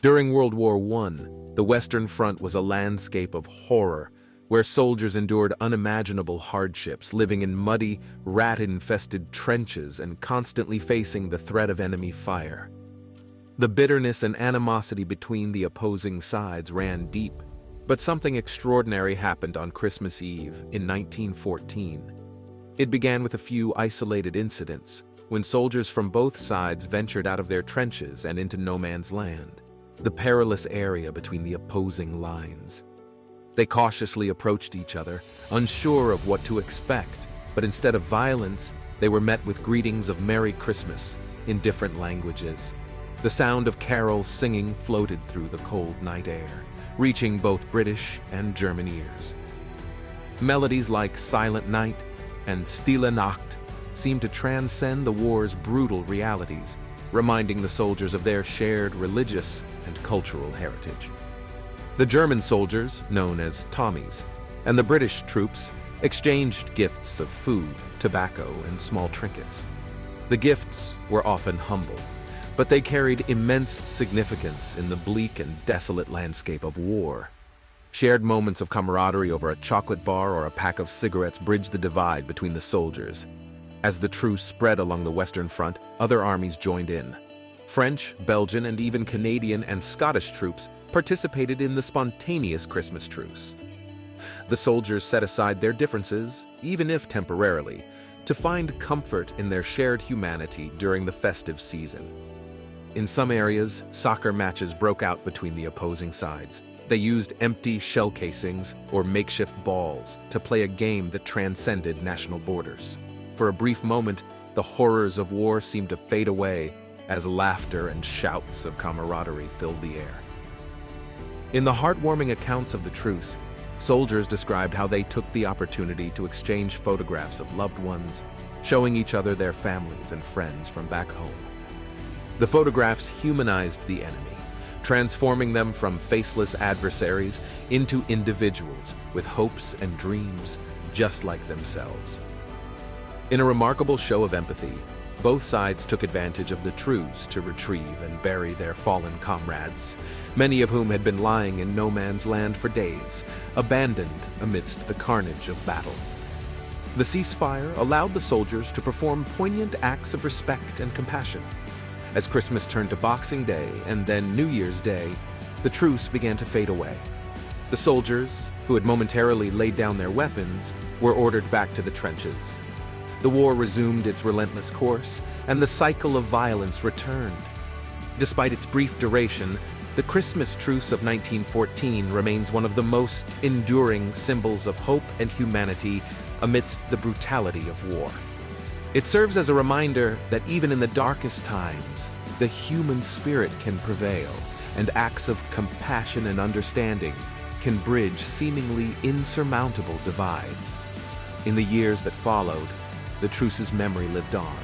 During World War I, the Western Front was a landscape of horror, where soldiers endured unimaginable hardships, living in muddy, rat-infested trenches and constantly facing the threat of enemy fire. The bitterness and animosity between the opposing sides ran deep, but something extraordinary happened on Christmas Eve in 1914. It began with a few isolated incidents, when soldiers from both sides ventured out of their trenches and into no man's land, the perilous area between the opposing lines. They cautiously approached each other, unsure of what to expect, but instead of violence, they were met with greetings of Merry Christmas in different languages. The sound of carols singing floated through the cold night air, reaching both British and German ears. Melodies like Silent Night and Stille Nacht seemed to transcend the war's brutal realities, reminding the soldiers of their shared religious and cultural heritage. The German soldiers, known as Tommies, and the British troops exchanged gifts of food, tobacco, and small trinkets. The gifts were often humble, but they carried immense significance in the bleak and desolate landscape of war. Shared moments of camaraderie over a chocolate bar or a pack of cigarettes bridged the divide between the soldiers. As the truce spread along the Western Front, other armies joined in. French, Belgian, and even Canadian and Scottish troops participated in the spontaneous Christmas Truce. The soldiers set aside their differences, even if temporarily, to find comfort in their shared humanity during the festive season. In some areas, soccer matches broke out between the opposing sides. They used empty shell casings or makeshift balls to play a game that transcended national borders. For a brief moment, the horrors of war seemed to fade away as laughter and shouts of camaraderie filled the air. In the heartwarming accounts of the truce, soldiers described how they took the opportunity to exchange photographs of loved ones, showing each other their families and friends from back home. The photographs humanized the enemy, transforming them from faceless adversaries into individuals with hopes and dreams just like themselves. In a remarkable show of empathy, both sides took advantage of the truce to retrieve and bury their fallen comrades, many of whom had been lying in no man's land for days, abandoned amidst the carnage of battle. The ceasefire allowed the soldiers to perform poignant acts of respect and compassion. As Christmas turned to Boxing Day and then New Year's Day, the truce began to fade away. The soldiers, who had momentarily laid down their weapons, were ordered back to the trenches. The war resumed its relentless course, and the cycle of violence returned. Despite its brief duration, the Christmas Truce of 1914 remains one of the most enduring symbols of hope and humanity amidst the brutality of war. It serves as a reminder that even in the darkest times, the human spirit can prevail, and acts of compassion and understanding can bridge seemingly insurmountable divides. In the years that followed, the truce's memory lived on,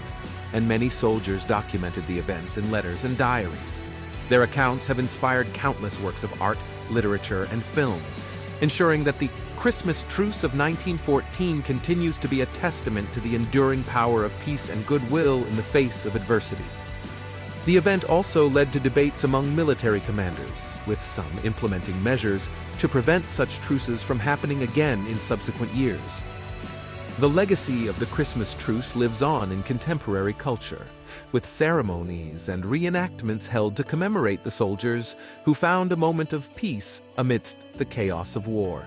and many soldiers documented the events in letters and diaries. Their accounts have inspired countless works of art, literature, and films, ensuring that the Christmas Truce of 1914 continues to be a testament to the enduring power of peace and goodwill in the face of adversity. The event also led to debates among military commanders, with some implementing measures to prevent such truces from happening again in subsequent years. The legacy of the Christmas Truce lives on in contemporary culture, with ceremonies and reenactments held to commemorate the soldiers who found a moment of peace amidst the chaos of war.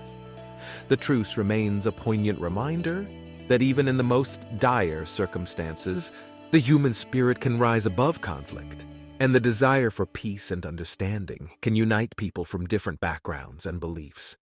The truce remains a poignant reminder that even in the most dire circumstances, the human spirit can rise above conflict, and the desire for peace and understanding can unite people from different backgrounds and beliefs.